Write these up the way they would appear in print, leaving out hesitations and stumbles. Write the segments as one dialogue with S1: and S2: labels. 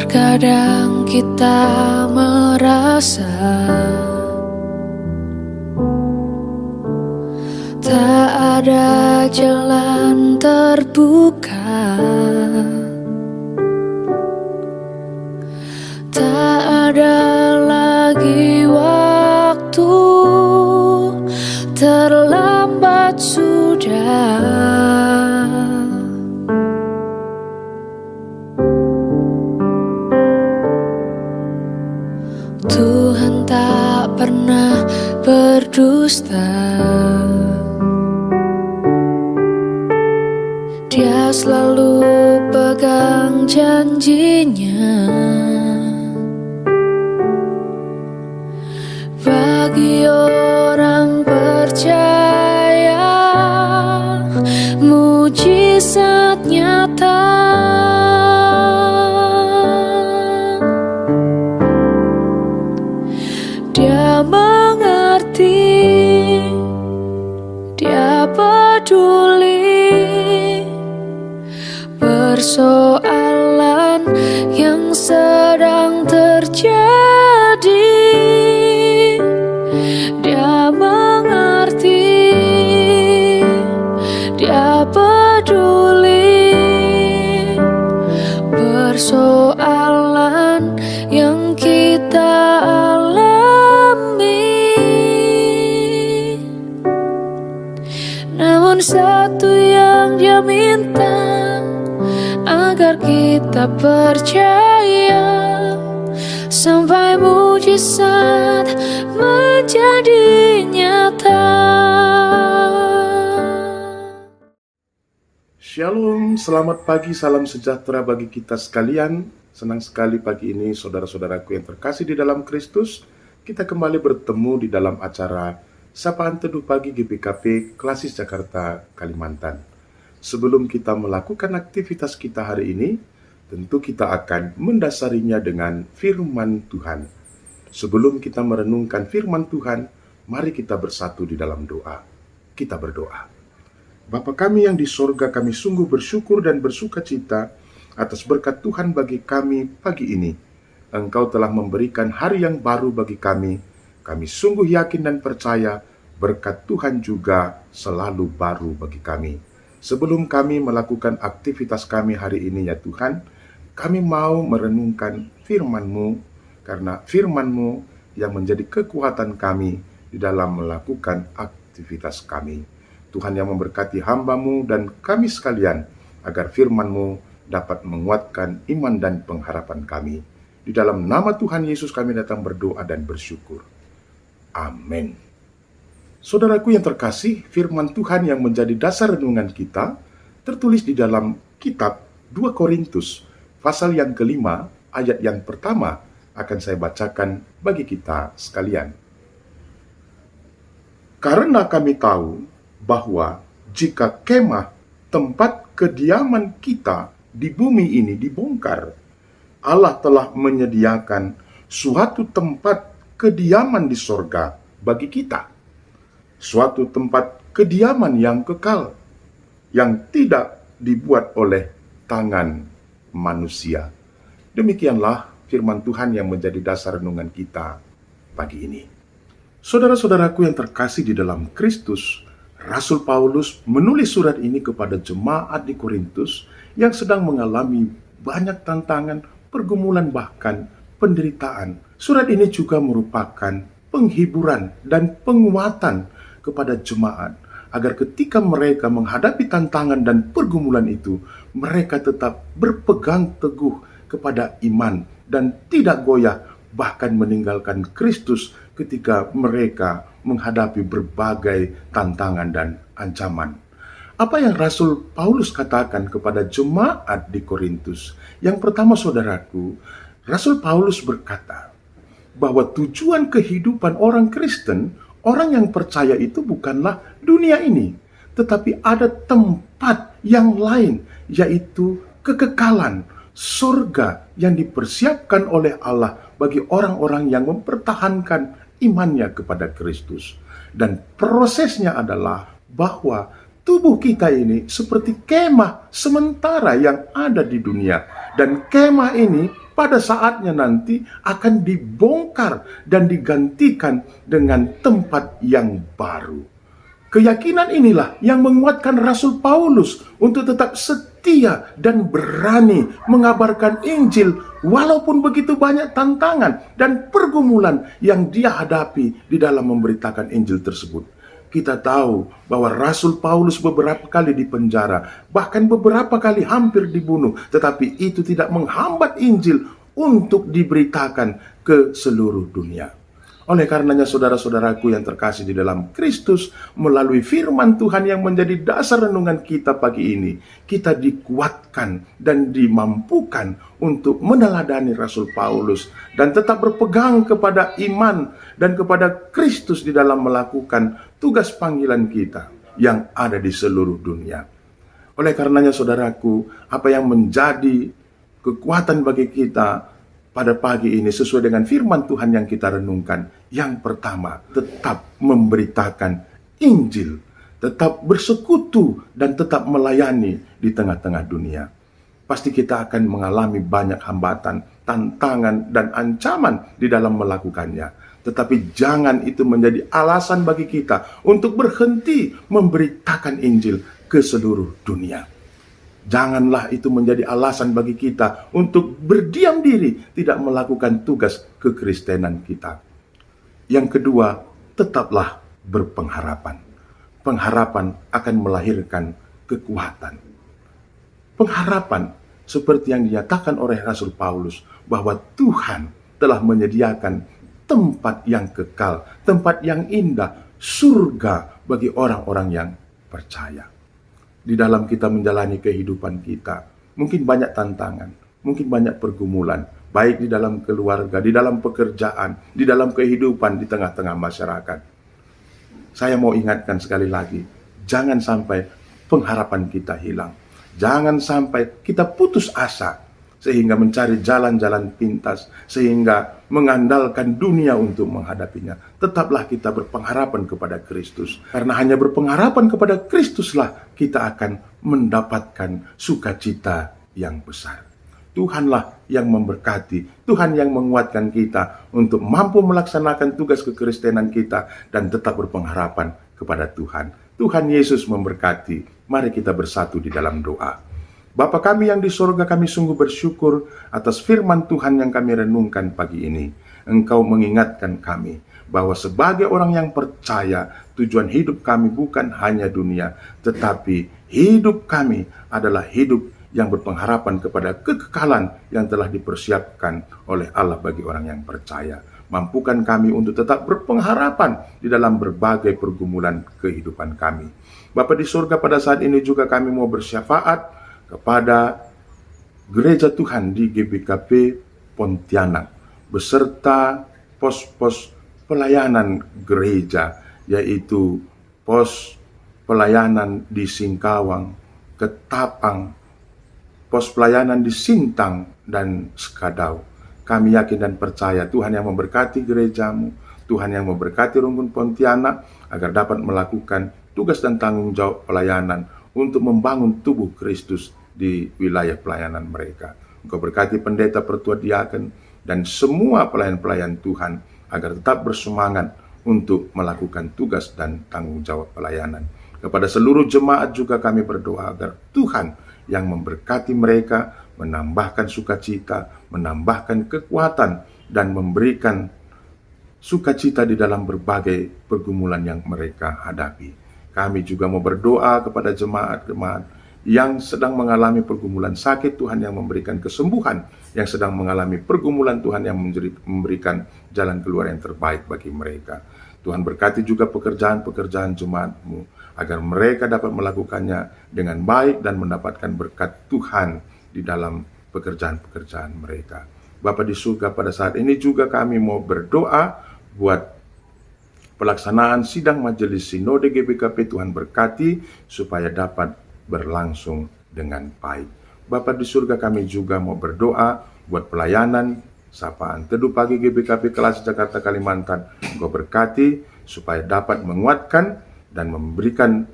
S1: Terkadang kita merasa tak ada jalan terbuka, tak ada lagi waktu, terlambat sudah. Tuhan tak pernah berdusta, Dia selalu pegang janjinya. Bagi orang percaya, mujizat nyata. Dia mengerti, Dia peduli persoalan yang sedang terjadi. Dia mengerti, Dia peduli persoalan yang kita alami. Namun satu yang Dia minta, agar kita percaya sampai mujizat menjadi nyata.
S2: Shalom, selamat pagi, salam sejahtera bagi kita sekalian. Senang sekali pagi ini saudara-saudaraku yang terkasih di dalam Kristus, kita kembali bertemu di dalam acara Sapaan Teduh Pagi GPKP Klasis Jakarta, Kalimantan. Sebelum kita melakukan aktivitas kita hari ini, tentu kita akan mendasarinya dengan firman Tuhan. Sebelum kita merenungkan firman Tuhan, mari kita bersatu di dalam doa. Kita berdoa. Bapa kami yang di sorga, kami sungguh bersyukur dan bersuka cita atas berkat Tuhan bagi kami pagi ini. Engkau telah memberikan hari yang baru bagi kami. Kami sungguh yakin dan percaya berkat Tuhan juga selalu baru bagi kami. Sebelum kami melakukan aktivitas kami hari ini ya Tuhan, kami mau merenungkan firman-Mu, karena firman-Mu yang menjadi kekuatan kami di dalam melakukan aktivitas kami. Tuhan yang memberkati hamba-Mu dan kami sekalian, agar firman-Mu dapat menguatkan iman dan pengharapan kami. Di dalam nama Tuhan Yesus kami datang berdoa dan bersyukur. Amin. Saudaraku yang terkasih, firman Tuhan yang menjadi dasar renungan kita tertulis di dalam kitab 2 Korintus, pasal yang kelima, ayat yang pertama akan saya bacakan bagi kita sekalian. Karena kami tahu bahwa jika kemah tempat kediaman kita di bumi ini dibongkar, Allah telah menyediakan suatu tempat kediaman di sorga bagi kita. Suatu tempat kediaman yang kekal, yang tidak dibuat oleh tangan manusia. Demikianlah firman Tuhan yang menjadi dasar renungan kita pagi ini. Saudara-saudaraku yang terkasih di dalam Kristus, Rasul Paulus menulis surat ini kepada jemaat di Korintus yang sedang mengalami banyak tantangan, pergumulan, bahkan penderitaan. Surat ini juga merupakan penghiburan dan penguatan kepada jemaat, agar ketika mereka menghadapi tantangan dan pergumulan itu, mereka tetap berpegang teguh kepada iman dan tidak goyah, bahkan meninggalkan Kristus ketika mereka menghadapi berbagai tantangan dan ancaman. Apa yang Rasul Paulus katakan kepada jemaat di Korintus? Yang pertama, saudaraku, Rasul Paulus berkata bahwa tujuan kehidupan orang Kristen, orang yang percaya itu bukanlah dunia ini, tetapi ada tempat yang lain, yaitu kekekalan, surga yang dipersiapkan oleh Allah bagi orang-orang yang mempertahankan imannya kepada Kristus. Dan prosesnya adalah bahwa tubuh kita ini seperti kemah sementara yang ada di dunia. Dan kemah ini pada saatnya nanti akan dibongkar dan digantikan dengan tempat yang baru. Keyakinan inilah yang menguatkan Rasul Paulus untuk tetap setia dan berani mengabarkan Injil walaupun begitu banyak tantangan dan pergumulan yang dia hadapi di dalam memberitakan Injil tersebut. Kita tahu bahwa Rasul Paulus beberapa kali dipenjara, bahkan beberapa kali hampir dibunuh, tetapi itu tidak menghambat Injil untuk diberitakan ke seluruh dunia. Oleh karenanya saudara-saudaraku yang terkasih di dalam Kristus, melalui firman Tuhan yang menjadi dasar renungan kita pagi ini, kita dikuatkan dan dimampukan untuk meneladani Rasul Paulus dan tetap berpegang kepada iman dan kepada Kristus di dalam melakukan tugas panggilan kita yang ada di seluruh dunia. Oleh karenanya saudaraku, apa yang menjadi kekuatan bagi kita pada pagi ini sesuai dengan firman Tuhan yang kita renungkan. Yang pertama, tetap memberitakan Injil, tetap bersekutu dan tetap melayani di tengah-tengah dunia. Pasti kita akan mengalami banyak hambatan, tantangan, dan ancaman di dalam melakukannya. Tetapi jangan itu menjadi alasan bagi kita untuk berhenti memberitakan Injil ke seluruh dunia. Janganlah itu menjadi alasan bagi kita untuk berdiam diri, tidak melakukan tugas kekristenan kita. Yang kedua, tetaplah berpengharapan. Pengharapan akan melahirkan kekuatan. Pengharapan seperti yang dinyatakan oleh Rasul Paulus, bahwa Tuhan telah menyediakan tempat yang kekal, tempat yang indah, surga bagi orang-orang yang percaya. Di dalam kita menjalani kehidupan kita, mungkin banyak tantangan, mungkin banyak pergumulan, baik di dalam keluarga, di dalam pekerjaan, di dalam kehidupan, di tengah-tengah masyarakat. Saya mau ingatkan sekali lagi, jangan sampai pengharapan kita hilang. Jangan sampai kita putus asa, sehingga mencari jalan-jalan pintas, sehingga mengandalkan dunia untuk menghadapinya. Tetaplah kita berpengharapan kepada Kristus. Karena hanya berpengharapan kepada Kristuslah kita akan mendapatkan sukacita yang besar. Tuhanlah yang memberkati, Tuhan yang menguatkan kita untuk mampu melaksanakan tugas kekristenan kita dan tetap berpengharapan kepada Tuhan. Tuhan Yesus memberkati. Mari kita bersatu di dalam doa. Bapa kami yang di sorga, kami sungguh bersyukur atas firman Tuhan yang kami renungkan pagi ini. Engkau mengingatkan kami bahwa sebagai orang yang percaya, tujuan hidup kami bukan hanya dunia, tetapi hidup kami adalah hidup yang berpengharapan kepada kekekalan yang telah dipersiapkan oleh Allah bagi orang yang percaya. Mampukan kami untuk tetap berpengharapan di dalam berbagai pergumulan kehidupan kami. Bapa di surga, pada saat ini juga kami mau bersyafaat kepada gereja Tuhan di GBKP Pontianak beserta pos-pos pelayanan gereja, yaitu pos pelayanan di Singkawang, Ketapang, pos pelayanan di Sintang dan Skadau. Kami yakin dan percaya Tuhan yang memberkati gerejamu, Tuhan yang memberkati Rumpun Pontianak agar dapat melakukan tugas dan tanggung jawab pelayanan untuk membangun tubuh Kristus di wilayah pelayanan mereka. Engkau berkati pendeta, pertua diaken, dan semua pelayan-pelayan Tuhan agar tetap bersemangat untuk melakukan tugas dan tanggung jawab pelayanan. Kepada seluruh jemaat juga kami berdoa agar Tuhan yang memberkati mereka, menambahkan sukacita, menambahkan kekuatan, dan memberikan sukacita di dalam berbagai pergumulan yang mereka hadapi. Kami juga mau berdoa kepada jemaat-jemaat yang sedang mengalami pergumulan sakit, Tuhan yang memberikan kesembuhan, yang sedang mengalami pergumulan, Tuhan yang memberikan jalan keluar yang terbaik bagi mereka. Tuhan berkati juga pekerjaan-pekerjaan jemaat-Mu, agar mereka dapat melakukannya dengan baik dan mendapatkan berkat Tuhan di dalam pekerjaan-pekerjaan mereka. Bapa di surga, pada saat ini juga kami mau berdoa buat pelaksanaan sidang majelis sinode GBKP. Tuhan berkati supaya dapat berlangsung dengan baik. Bapa di surga, kami juga mau berdoa buat pelayanan sapaan teduh pagi GBKP kelas Jakarta Kalimantan. Engkau berkati supaya dapat menguatkan dan memberikan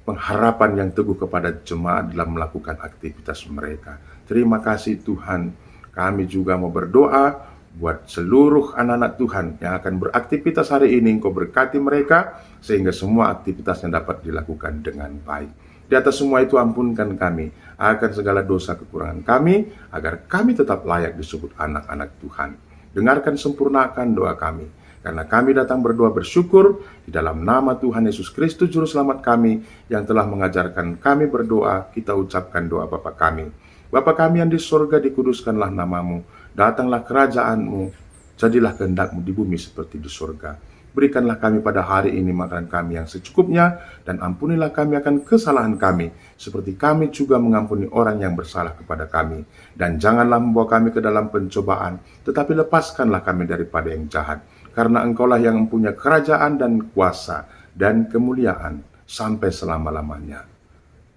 S2: pengharapan yang teguh kepada jemaat dalam melakukan aktivitas mereka. Terima kasih Tuhan, Kami juga mau berdoa buat seluruh anak-anak Tuhan yang akan beraktivitas hari ini. Engkau berkati mereka sehingga semua aktivitasnya dapat dilakukan dengan baik. Di atas semua itu ampunkan kami akan segala dosa kekurangan kami, agar kami tetap layak disebut anak-anak Tuhan. Dengarkan sempurnakan doa kami, karena kami datang berdoa bersyukur di dalam nama Tuhan Yesus Kristus Juru Selamat kami, yang telah mengajarkan kami berdoa. Kita ucapkan doa Bapa kami. Bapa kami yang di surga, dikuduskanlah namamu, datanglah kerajaanmu, jadilah kehendakmu di bumi seperti di surga. Berikanlah kami pada hari ini makanan kami yang secukupnya, dan ampunilah kami akan kesalahan kami, seperti kami juga mengampuni orang yang bersalah kepada kami. Dan janganlah membawa kami ke dalam pencobaan, tetapi lepaskanlah kami daripada yang jahat. Karena Engkaulah yang mempunyai kerajaan dan kuasa dan kemuliaan sampai selama-lamanya.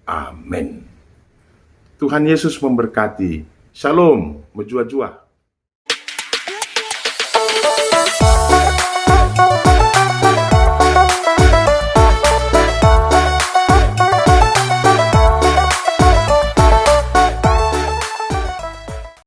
S2: Amin. Tuhan Yesus memberkati. Shalom, menjua-jua.